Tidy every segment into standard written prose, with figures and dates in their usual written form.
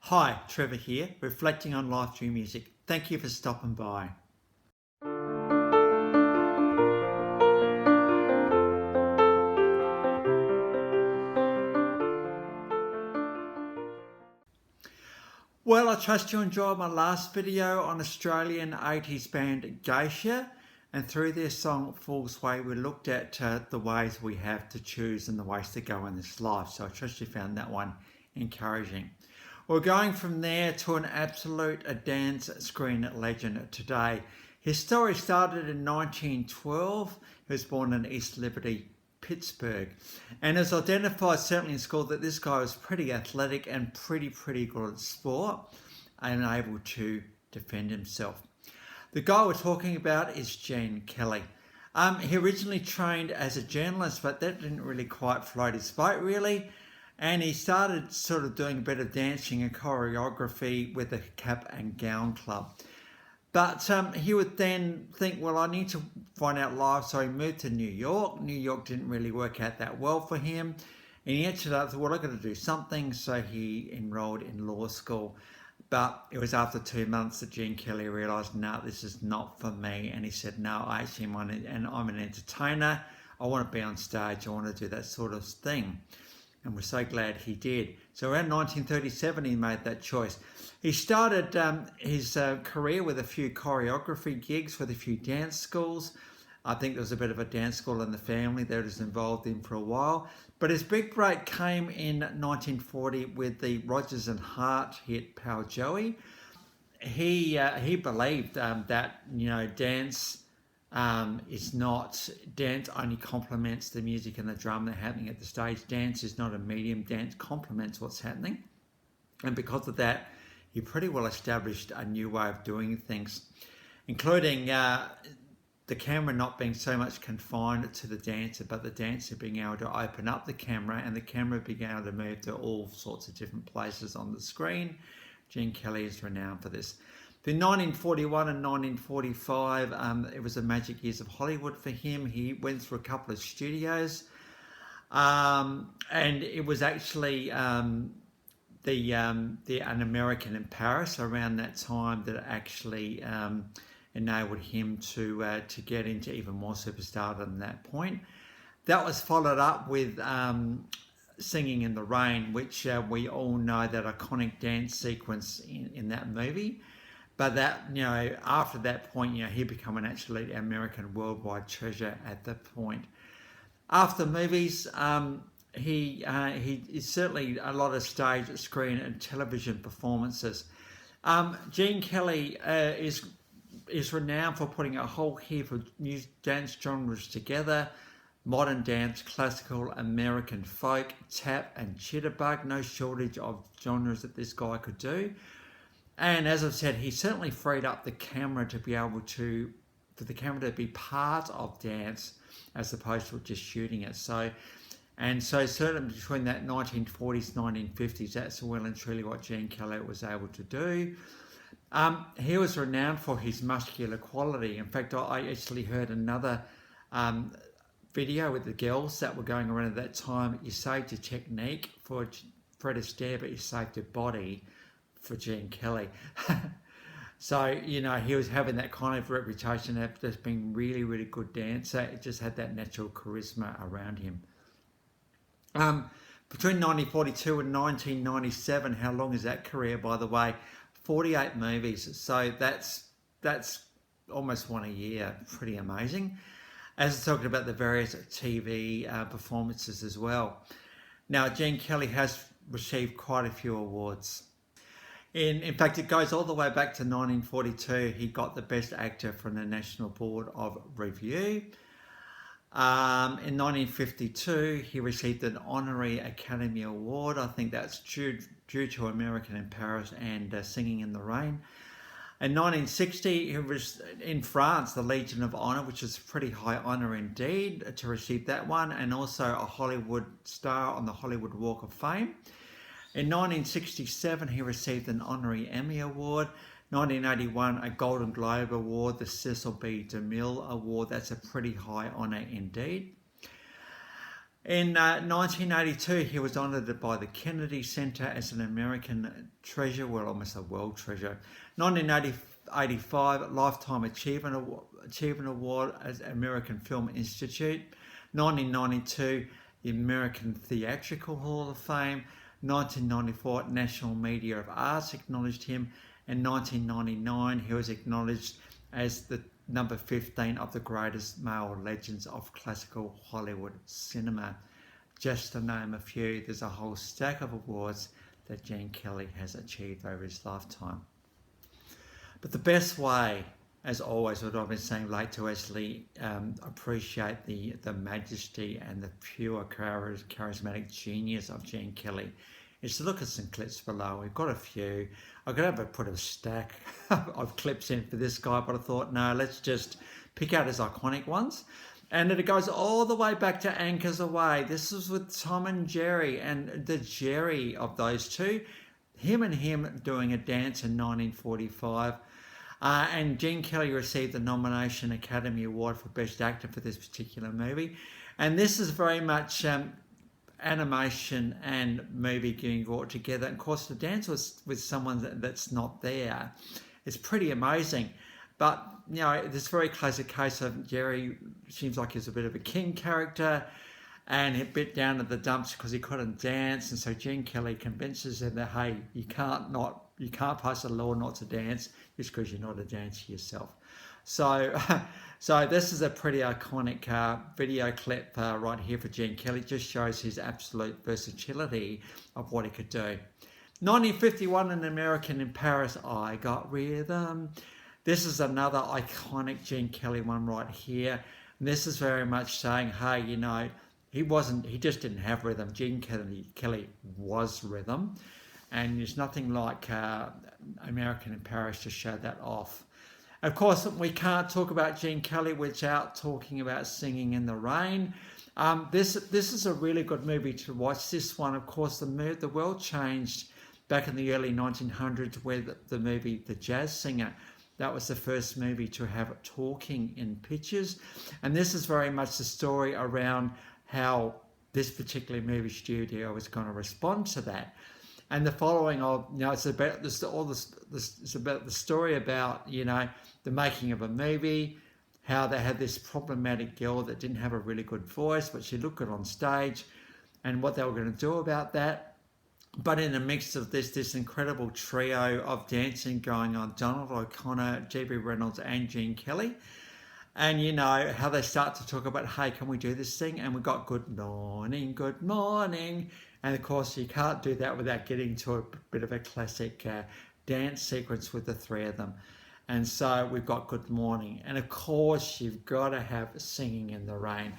Hi, Trevor here, reflecting on life through music. Thank you for stopping by. Well, I trust you enjoyed my last video on Australian 80s band Geisha, and through their song Fool's Way we looked at the ways we have to choose and the ways to go in this life. So I trust you found that one encouraging. We're going from there to an absolute dance screen legend today. His story started in 1912. He was born in East Liberty, Pittsburgh, and is identified certainly in school that this guy was pretty athletic and pretty good at sport and able to defend himself. The guy we're talking about is Gene Kelly. He originally trained as a journalist, but that didn't really quite float his boat really. And he started sort of doing a bit of dancing and choreography with the Cap and Gown Club. But he would then think, well, I need to find out life. So he moved to New York. New York didn't really work out that well for him. And he ended up, well, I've got to do something. So he enrolled in law school. But it was after 2 months that Gene Kelly realised, no, this is not for me. And he said, no, I actually want to, and I'm an entertainer. I want to be on stage. I want to do that sort of thing. And we're so glad he did. So around 1937, he made that choice. He started his career with a few choreography gigs with a few dance schools. I think there was a bit of a dance school in the family that he was involved in for a while. But his big break came in 1940 with the Rodgers and Hart hit Pal Joey. He believed that, dance is not, dance only complements the music and the drum that are happening at the stage. Dance is not a medium, dance complements what's happening. And because of that, he pretty well established a new way of doing things, including the camera not being so much confined to the dancer, but the dancer being able to open up the camera and the camera being able to move to all sorts of different places on the screen. Gene Kelly is renowned for this. In 1941 and 1945, it was the magic years of Hollywood for him. He went through a couple of studios, and it was actually an American in Paris around that time that actually enabled him to get into even more superstardom than that point. That was followed up with Singing in the Rain, which we all know that iconic dance sequence in that movie. But that, after that point, he became an absolute American worldwide treasure at that point. After movies, he is certainly a lot of stage, screen, and television performances. Gene Kelly is renowned for putting a whole heap of new dance genres together: modern dance, classical, American folk, tap, and jitterbug. No shortage of genres that this guy could do. And as I've said, he certainly freed up the camera to be able to, for the camera to be part of dance as opposed to just shooting it. So certainly between that 1940s, 1950s, that's well and truly what Gene Kelly was able to do. He was renowned for his muscular quality. In fact, I actually heard another video with the girls that were going around at that time. You saved your technique for Fred Astaire, but you saved your body for Gene Kelly. So, he was having that kind of reputation of just being really good dancer. It just had that natural charisma around him. Between 1942 and 1997, how long is that career, by the way? 48 movies. So that's almost one a year. Pretty amazing. As I talked about the various TV performances as well. Now, Gene Kelly has received quite a few awards. In fact, it goes all the way back to 1942. He got the Best Actor from the National Board of Review. In 1952, he received an Honorary Academy Award. I think that's due to American in Paris and Singing in the Rain. In 1960, he was in France, the Legion of Honor, which is a pretty high honor indeed to receive that one, and also a Hollywood star on the Hollywood Walk of Fame. In 1967, he received an Honorary Emmy Award. 1981, a Golden Globe Award, the Cecil B. DeMille Award. That's a pretty high honour indeed. In 1982, he was honoured by the Kennedy Center as an American treasure, well, almost a world treasure. 1985, Lifetime Achievement Award as American Film Institute. 1992, the American Theatrical Hall of Fame. 1994, National Media of Arts acknowledged him. In 1999, he was acknowledged as the number 15 of the greatest male legends of classical Hollywood cinema. Just to name a few, there's a whole stack of awards that Gene Kelly has achieved over his lifetime. But the best way, as always, what I've been saying late to actually appreciate the majesty and the pure charismatic genius of Gene Kelly is to look at some clips below. We've got a few. I could have put a stack of clips in for this guy, but I thought, no, let's just pick out his iconic ones. And it goes all the way back to Anchors Away. This is with Tom and Jerry, and the Jerry of those two, him doing a dance in 1945. And Gene Kelly received the nomination Academy Award for Best Actor for this particular movie. And this is very much animation and movie getting brought together. And of course, the dance was with someone that's not there. It's pretty amazing. But, you know, this very classic case of Jerry seems like he's a bit of a king character and a bit down to the dumps because he couldn't dance. And so Gene Kelly convinces him that, hey, you can't pass a law not to dance just because you're not a dancer yourself. So this is a pretty iconic video clip right here for Gene Kelly. It just shows his absolute versatility of what he could do. 1951, An American in Paris, I Got Rhythm. This is another iconic Gene Kelly one right here. And this is very much saying, hey, you know, he just didn't have rhythm. Gene Kelly was rhythm. And there's nothing like American in Paris to show that off. Of course, we can't talk about Gene Kelly without talking about Singing in the Rain. This is a really good movie to watch. This one, of course, the world changed back in the early 1900s with the movie The Jazz Singer. That was the first movie to have talking in pictures. And this is very much the story around how this particular movie studio was going to respond to that. And the following of, you know, it's about this, it's about the story about, you know, the making of a movie, how they had this problematic girl that didn't have a really good voice, but she looked good on stage, and what they were going to do about that. But in the mix of this incredible trio of dancing going on, Donald O'Connor, G.B. Reynolds, and Gene Kelly. And, you know, how they start to talk about, hey, can we do this thing? And we got good morning, good morning. And of course, you can't do that without getting to a bit of a classic dance sequence with the three of them. And so we've got Good Morning. And of course, you've got to have Singing in the Rain.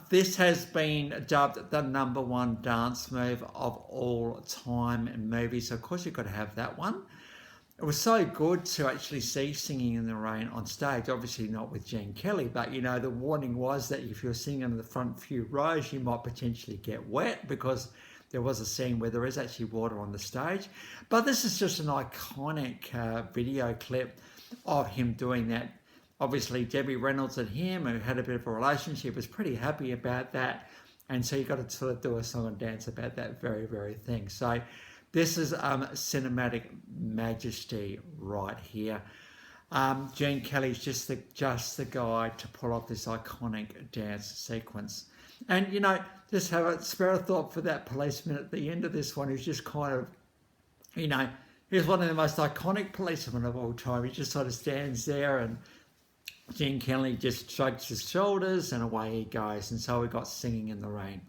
This has been dubbed the #1 dance move of all time in movies. So of course, you've got to have that one. It was so good to actually see Singing in the Rain on stage. Obviously not with Gene Kelly, but, you know, the warning was that if you're singing in the front few rows, you might potentially get wet because there was a scene where there is actually water on the stage. But this is just an iconic video clip of him doing that. Obviously, Debbie Reynolds and him, who had a bit of a relationship, was pretty happy about that. And so you got to sort of do a song and dance about that very, very thing. So this is cinematic majesty right here. Gene Kelly's just the guy to pull off this iconic dance sequence. And, you know, just have a spare a thought for that policeman at the end of this one who's just kind of, you know, he's one of the most iconic policemen of all time. He just sort of stands there and Gene Kelly just shrugs his shoulders and away he goes. And so we got Singing in the Rain.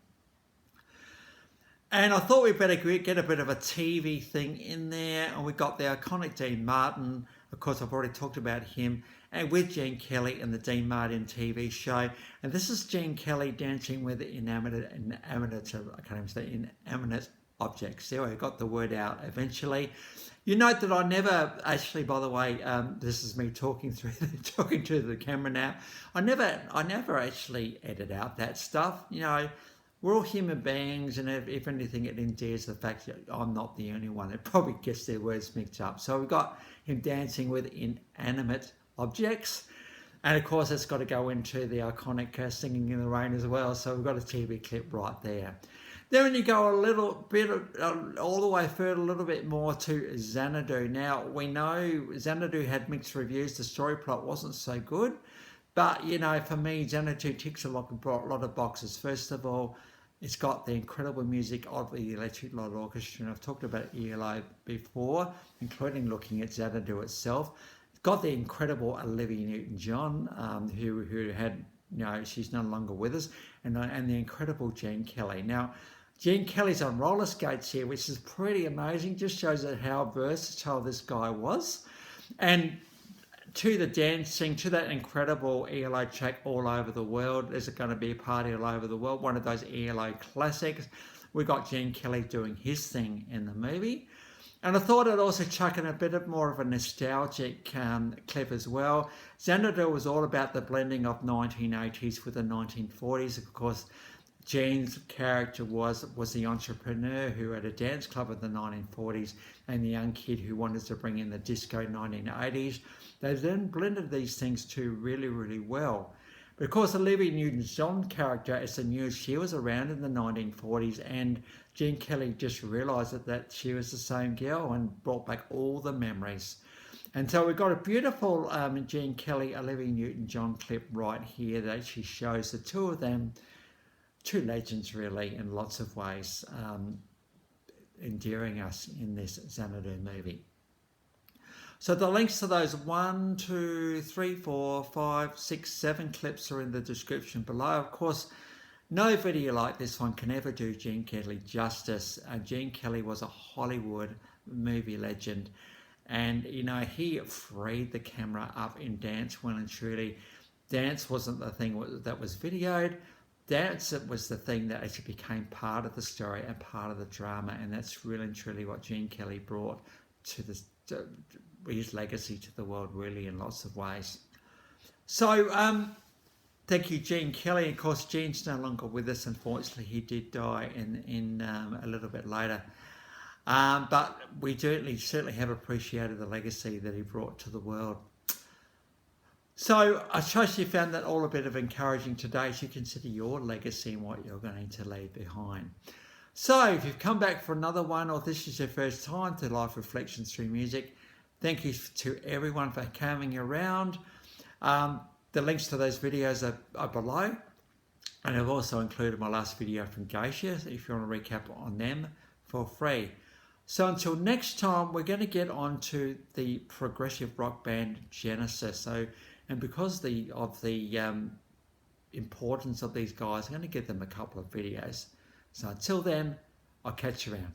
And I thought we'd better get a bit of a TV thing in there. And we got the iconic Dean Martin. Of course, I've already talked about him. And with Gene Kelly in the Dean Martin TV show. And this is Gene Kelly dancing with inanimate objects. There, I got the word out eventually. You note that I never actually, by the way, this is me talking to the camera now. I never actually edit out that stuff. You know, we're all human beings, and if anything, it endears the fact that I'm not the only one that probably gets their words mixed up. So we've got him dancing with inanimate objects. And of course, it's got to go into the iconic Singing in the Rain as well. So we've got a TV clip right there. Then when you go a little bit, all the way further, a little bit more to Xanadu. Now, we know Xanadu had mixed reviews. The story plot wasn't so good. But, you know, for me, Xanadu ticks a lot of boxes. First of all, it's got the incredible music of the Electric Light Orchestra. And I've talked about ELO before, including looking at Xanadu itself. It's got the incredible Olivia Newton-John, who had, you know, she's no longer with us, and the incredible Gene Kelly. Now, Gene Kelly's on roller skates here, which is pretty amazing. Just shows that how versatile this guy was. And to the dancing, to that incredible ELO track All Over the World. There's going to be a party all over the world, one of those ELO classics. We got Gene Kelly doing his thing in the movie. And I thought I'd also chuck in a bit more of a nostalgic clip as well. Xanadu was all about the blending of 1980s with the 1940s. Of course, Gene's character was the entrepreneur who had a dance club in the 1940s and the young kid who wanted to bring in the disco 1980s. They then blended these things too really, really well. But of course, Olivia Newton-John character, as the news, she was around in the 1940s, and Gene Kelly just realised that she was the same girl and brought back all the memories. And so we've got a beautiful Gene Kelly, Olivia Newton-John clip right here that actually shows the two of them, two legends really in lots of ways, endearing us in this Xanadu movie. So the links to those 1, 2, 3, 4, 5, 6, 7 clips are in the description below. Of course, no video like this one can ever do Gene Kelly justice. Gene Kelly was a Hollywood movie legend, and you know, he freed the camera up in dance well and truly. Dance wasn't the thing that was videoed. Dance was the thing that actually became part of the story and part of the drama, and that's really and truly what Gene Kelly brought to his legacy to the world, really, in lots of ways. So thank you, Gene Kelly. Of course, Gene's no longer with us. Unfortunately, he did die in a little bit later. But we certainly have appreciated the legacy that he brought to the world. So I trust you found that all a bit of encouraging today as you consider your legacy and what you're going to leave behind. So if you've come back for another one, or this is your first time to Life Reflections Through Music, thank you to everyone for coming around. The links to those videos are below. And I've also included my last video from Geisha if you want to recap on them for free. So until next time, we're going to get on to the progressive rock band Genesis. And because of the importance of these guys, I'm going to give them a couple of videos. So until then, I'll catch you around.